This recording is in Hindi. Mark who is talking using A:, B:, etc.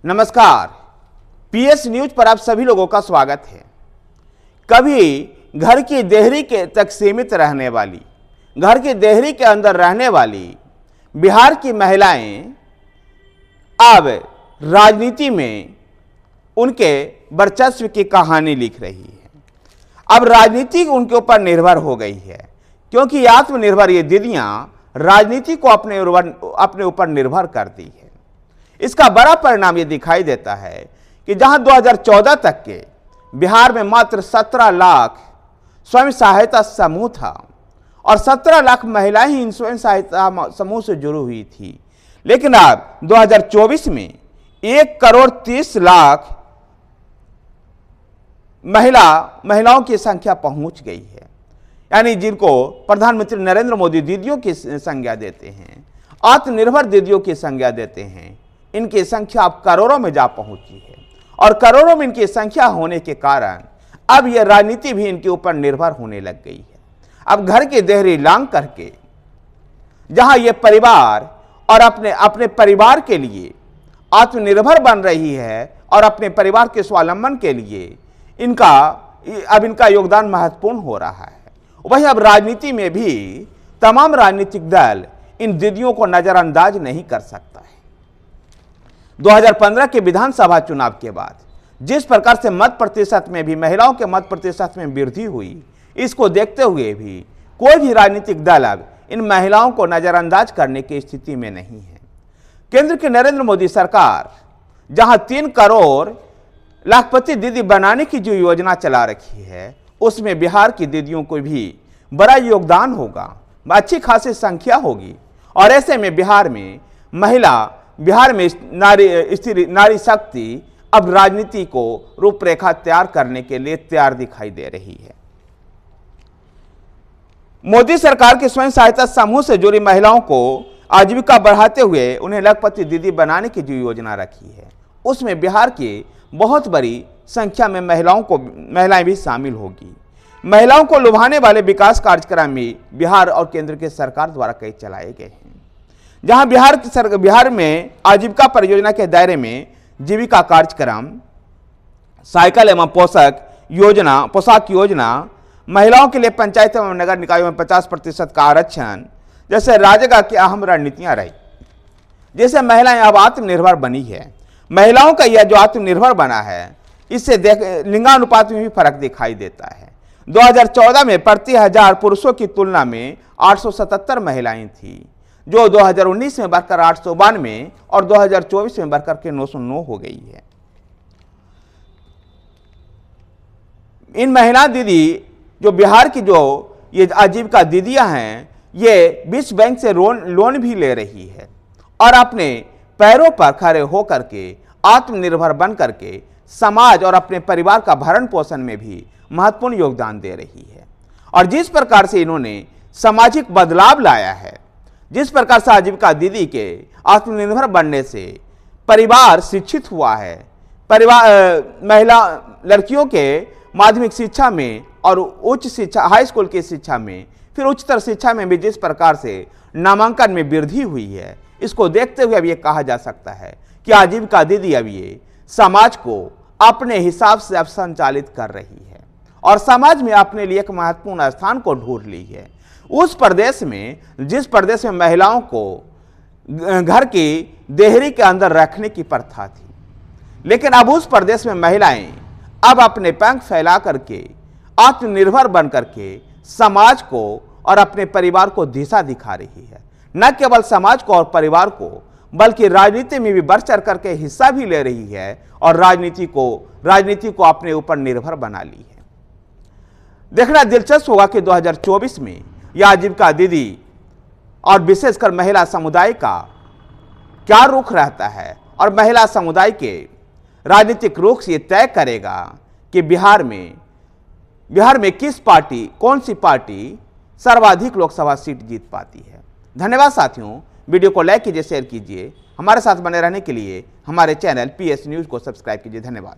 A: नमस्कार, पीएस न्यूज पर आप सभी लोगों का स्वागत है। कभी घर की देहरी के तक सीमित रहने वाली, घर की देहरी के अंदर रहने वाली बिहार की महिलाएं अब राजनीति में उनके वर्चस्व की कहानी लिख रही है। अब राजनीति उनके ऊपर निर्भर हो गई है, क्योंकि आत्मनिर्भर ये दीदियां राजनीति को अपने ऊपर निर्भर करती है। इसका बड़ा परिणाम ये दिखाई देता है कि जहां 2014 तक के बिहार में मात्र 17 लाख स्वयं सहायता समूह था और 17 लाख महिलाएं ही इन स्वयं सहायता समूह से जुड़ी हुई थी, लेकिन अब 2024 में 1,30,00,000 महिलाओं की संख्या पहुंच गई है। यानी जिनको प्रधानमंत्री नरेंद्र मोदी दीदियों की संज्ञा देते हैं, आत्मनिर्भर दीदियों की संज्ञा देते हैं, इनकी संख्या अब करोड़ों में जा पहुंची है। और करोड़ों में इनकी संख्या होने के कारण अब यह राजनीति भी इनके ऊपर निर्भर होने लग गई है। अब घर की देहरी लांग करके जहां ये परिवार और अपने परिवार के लिए आत्मनिर्भर बन रही है और अपने परिवार के स्वावलंबन के लिए इनका योगदान महत्वपूर्ण हो रहा है। वही अब राजनीति में भी तमाम राजनीतिक दल इन दीदियों को नजरअंदाज नहीं कर सकता है। 2015 के विधानसभा चुनाव के बाद जिस प्रकार से मत प्रतिशत में भी महिलाओं के मत प्रतिशत में वृद्धि हुई, इसको देखते हुए भी कोई भी राजनीतिक दल अब इन महिलाओं को नजरअंदाज करने की स्थिति में नहीं है। केंद्र की नरेंद्र मोदी सरकार जहां 3 करोड़ लाखपति दीदी बनाने की जो योजना चला रखी है, उसमें बिहार की दीदियों को भी बड़ा योगदान होगा, अच्छी खासी संख्या होगी। और ऐसे में बिहार में नारी शक्ति अब राजनीति को रूपरेखा तैयार करने के लिए तैयार दिखाई दे रही है। मोदी सरकार के स्वयं सहायता समूह से जुड़ी महिलाओं को आजीविका बढ़ाते हुए उन्हें लखपति दीदी बनाने की जो योजना रखी है, उसमें बिहार की बहुत बड़ी संख्या में महिलाएं भी शामिल होगी। महिलाओं को लुभाने वाले विकास कार्यक्रम भी बिहार और केंद्र के सरकार द्वारा कई चलाए गए हैं। जहां बिहार में आजीविका परियोजना के दायरे में जीविका कार्यक्रम, साइकिल एवं पोशाक योजना, महिलाओं के लिए पंचायत एवं नगर निकायों में 50% का आरक्षण जैसे राज्य की अहम रणनीतियां रही, जैसे महिलाएं अब आत्मनिर्भर बनी है। महिलाओं का यह जो आत्मनिर्भर बना है, इससे लिंगानुपात में भी फर्क दिखाई देता है। 2014 में प्रति 1000 पुरुषों की तुलना में 877 महिलाएं थी, जो 2019 में बढ़कर 892 और 2024 में बढ़कर के 909 हो गई है। इन महिला दीदी जो बिहार की जो ये आजीविका दीदियां हैं, ये विश्व बैंक से लोन भी ले रही है और अपने पैरों पर खड़े होकर के आत्मनिर्भर बन करके समाज और अपने परिवार का भरण पोषण में भी महत्वपूर्ण योगदान दे रही है। और जिस प्रकार से इन्होंने सामाजिक बदलाव लाया है, जिस प्रकार से आजीविका दीदी के आत्मनिर्भर बनने से परिवार शिक्षित हुआ है, महिला लड़कियों के माध्यमिक शिक्षा में और उच्च शिक्षा हाई स्कूल की शिक्षा में, फिर उच्चतर शिक्षा में भी जिस प्रकार से नामांकन में वृद्धि हुई है, इसको देखते हुए अब ये कहा जा सकता है कि आजीविका दीदी अब ये समाज को अपने हिसाब से अब संचालित कर रही है और समाज में अपने लिए एक महत्वपूर्ण स्थान को ढूंढ ली है। उस प्रदेश में जिस प्रदेश में महिलाओं को घर की देहरी के अंदर रखने की प्रथा थी, लेकिन अब उस प्रदेश में महिलाएं अब अपने पंख फैला करके आत्मनिर्भर बन करके समाज को और अपने परिवार को दिशा दिखा रही है। न केवल समाज को और परिवार को, बल्कि राजनीति में भी बढ़ चढ़ करके हिस्सा भी ले रही है और राजनीति को अपने ऊपर निर्भर बना ली है। देखना दिलचस्प होगा कि 2024 में यह आजीविका दीदी और विशेषकर महिला समुदाय का क्या रुख रहता है और महिला समुदाय के राजनीतिक रुख से तय करेगा कि बिहार में कौन सी पार्टी सर्वाधिक लोकसभा सीट जीत पाती है। धन्यवाद साथियों, वीडियो को लाइक कीजिए, शेयर कीजिए। हमारे साथ बने रहने के लिए हमारे चैनल पीएस न्यूज को सब्सक्राइब कीजिए। धन्यवाद।